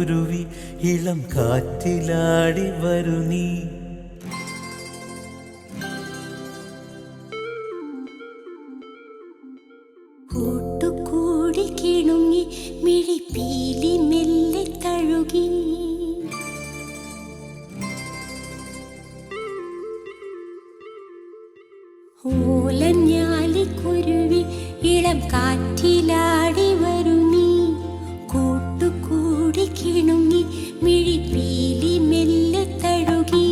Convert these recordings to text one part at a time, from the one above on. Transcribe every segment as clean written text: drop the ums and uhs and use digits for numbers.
കുരുവി ഇളം കാറ്റിലാടി വരു നീ. കൂട്ടുകൂടി കിണുങ്ങി മിഴിപ്പീലി മെല്ലെ തഴുകി. ഓലഞ്ഞാലിക്കുരുവി ഇളം കാറ്റിലാടി വരു നീ. കൂട്ടുകൂടി കിണുങ്ങി മിഴിപ്പീലി മെല്ലെ തഴുകി.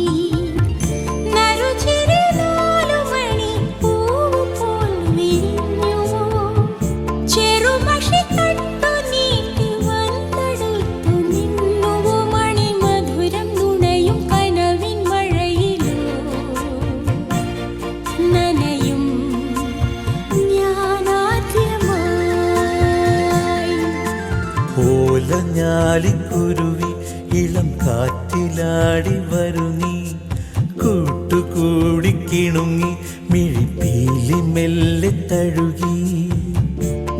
ഓലഞ്ഞാലിക്കുരുവി ഇളം കാറ്റിലാടി വരു നീ. കൂട്ടുകൂടി കിണുങ്ങി മിഴിപ്പീലി മെല്ലെ തഴുകി.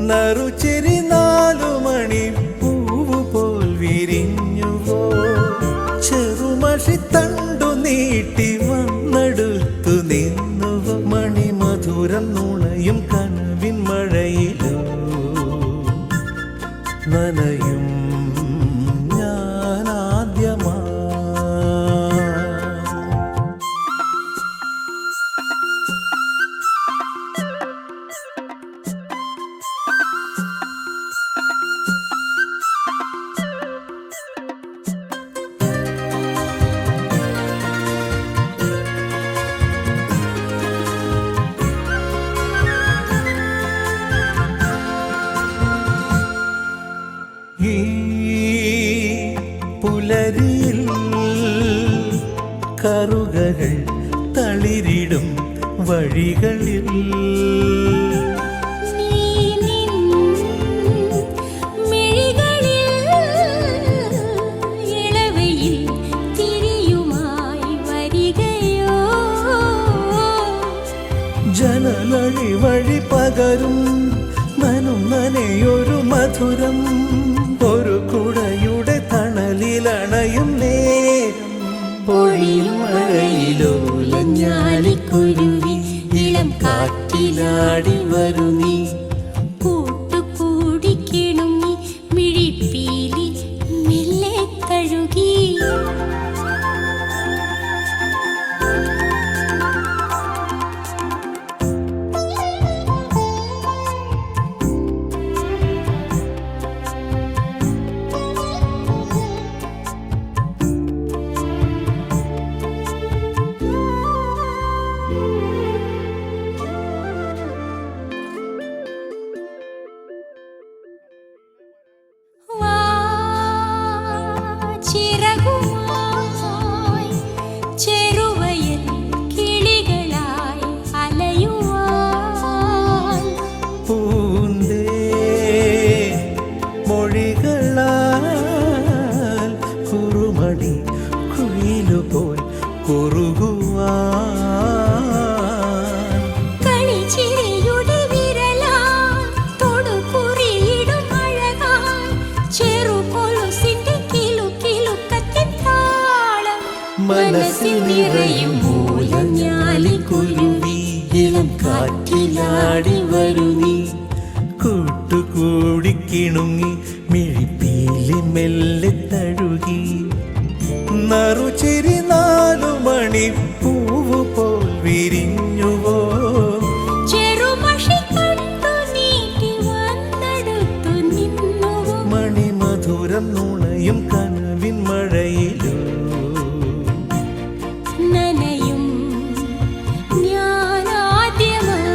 നറുചിരി 4 മണി പൂവ് പോൽ വിരിഞ്ഞുവോ. ചെറുമഷി തണ്ടു നീട്ടി വന്നെടുത്തു നിന്നുവോ. മണിമധുരം നുണയും കനവിൻ മഴയിലോ നനയും ഞാനാദ്യമായി. പുലരിയിൽ കറുകകൾ തളിരിടും വഴികളിൽ ജനലഴി വഴി പകരും നനും നനയൊരു മധുരം. ഒരു കുടയുടെ തണലിലണയും നേരം പൊഴിയും മഴയിലോലഞ്ഞാലിക്കുരുവി ഇളം കാറ്റിലാടി വരു നീ. കൂട്ടുകൂടി കിണുങ്ങി മിഴിപ്പീലി മെല്ലെ തഴുകി. കുയിലുപോൽ കുറുകുവാൻ കളിച്ചിരിയുടെ വിരലാൽ തൊടുകുറിയിടും അഴകാൽ ചെറുകൊലുസിന്റെ കിലുക്കിലുക്കത്തിൻ താളം മനസ്സിൽ നിറയും. ഓലഞ്ഞാലിക്കുരുവി ഇളം കാറ്റിലാടി വരു നീ. കൂട്ടുകൂടി കിണുങ്ങി മിഴിപ്പീലി മെല്ലെ തഴുകി. നറുചിരി 4 മണി പൂവ് പോൽ വിരിഞ്ഞുവോ. ചെറുമഷി തണ്ടു നീട്ടി വന്നെടുത്തു നിന്നുവോ. മണിമധുരം നുണയും കനവിൻ മഴയിലോ നനയും ഞാനാദ്യമായി.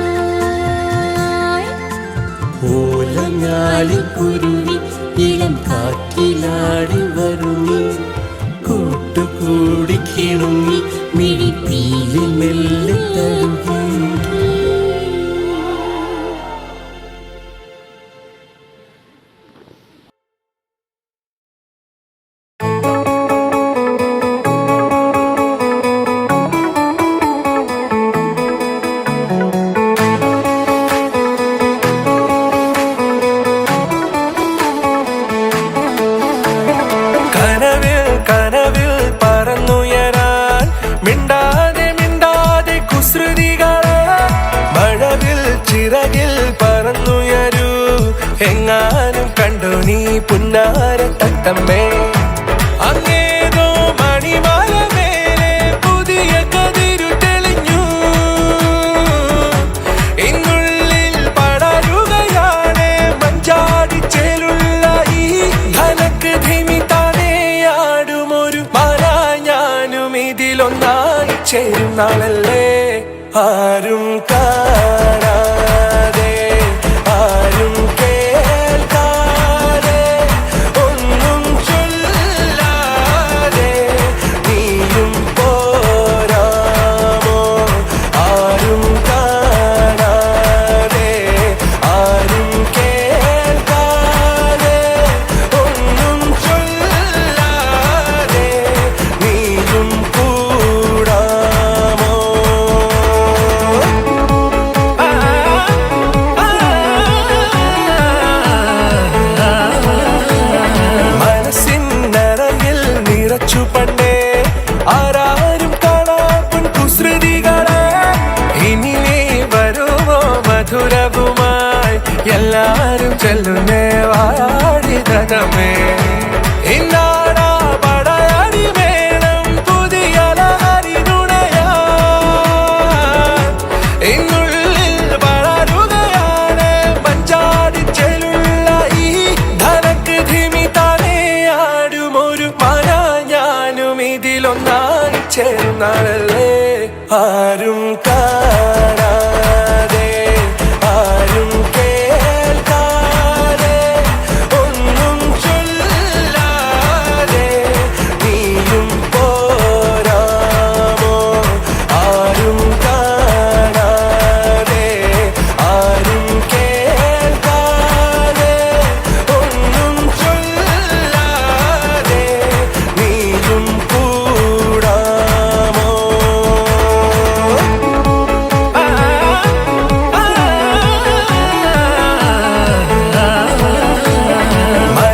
ഓലഞ്ഞാലിക്കുരുവി ഇളം കാറ്റിലാടി വരു നീ. കൂട്ടുകൂടി കിണുങ്ങി മിഴിപ്പീലി മെല്ലെ തഴുകി. പുന്നാര തട്ടമ്മേ അങ്ങേതോ മണിമാല മേലെ പുതിയ കതിരു തെളിഞ്ഞു ഇന്നുള്ളിൽ പടരുകയാണ് മഞ്ചാടിച്ചേലുള്ള ഈ ധനക്ക് ധിമി താനേ ആടുമൊരു മന ഞാനും ഇതിലൊന്നായി ചേരും നാളല്ലേ ആരും കാണാതെ ആരും കേൾക്കാതെ ഒന്നും ചൊല്ലാതെ നീയും പോരാമോ ആരും കാണാതെ ആരും കേൾക്കാതെ ഒന്നും ചൊല്ലാതെ നീയും കൂടാമോ മനസ്സിന്നറയിൽ നിറച്ചു പണ്ടേ ആരാരും കാണാൻ കുസൃതികളെ ഇനി നീ വരുമോ മധുരവുമായി എല്ലാരും ചെല്ലുന്നേ വാടിതമേ ഇന്നാടാ പടയടി വേണം പുതിയ ലഹരി നുണയാ ഇന്നുള്ളിൽ വളരുകയാണ് മഞ്ചാടിച്ചേലുള്ള ഈ ധനക്ക് ധിമി താനേ ആടുമൊരു മന ഞാനും ഇതിലൊന്നായി ചേർന്നാളല്ലേ ആരും കാണാതെ ആരും കേൾക്കാതെ ഒന്നും ചൊല്ലാതെ നീയും പോരാമോ ആരും കാണാതെ ആരും കേൾക്കാതെ ഒന്നും ചൊല്ലാതെ നീയും കൂടാമോ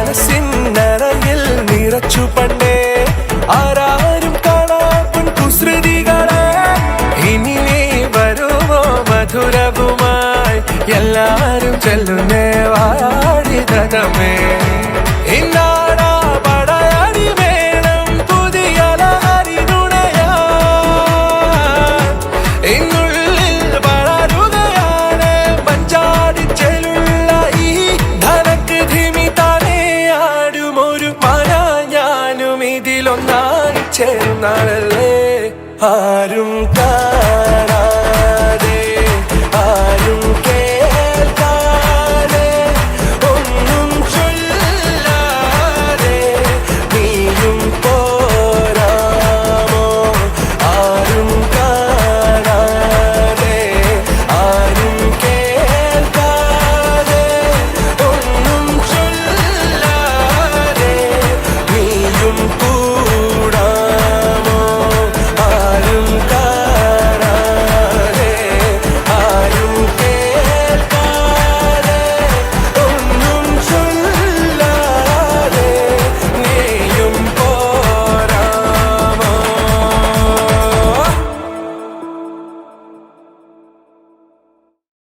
മനസ്സിന്നറയിൽ നിറച്ചു പണ്ടേ ആരാരും കാണാൻ കുസൃതികളെ ഇനി നീ വരുമോ മധുരവുമായി എല്ലാരും ചെല്ലുന്നേ വാടിതമേ ഇന്നാടാ പടയടി വേണം പുതിയ ലഹരി നുണയാ ഇന്നുള്ളിൽ വളരുകയാണ് മഞ്ചാടിച്ചേലുള്ള ഈ ധനക്ക് ധിമി താനേ ആടുമൊരു മന ഞാനും ഇതിലൊന്നായി ചേർന്നാളല്ലേ ആരും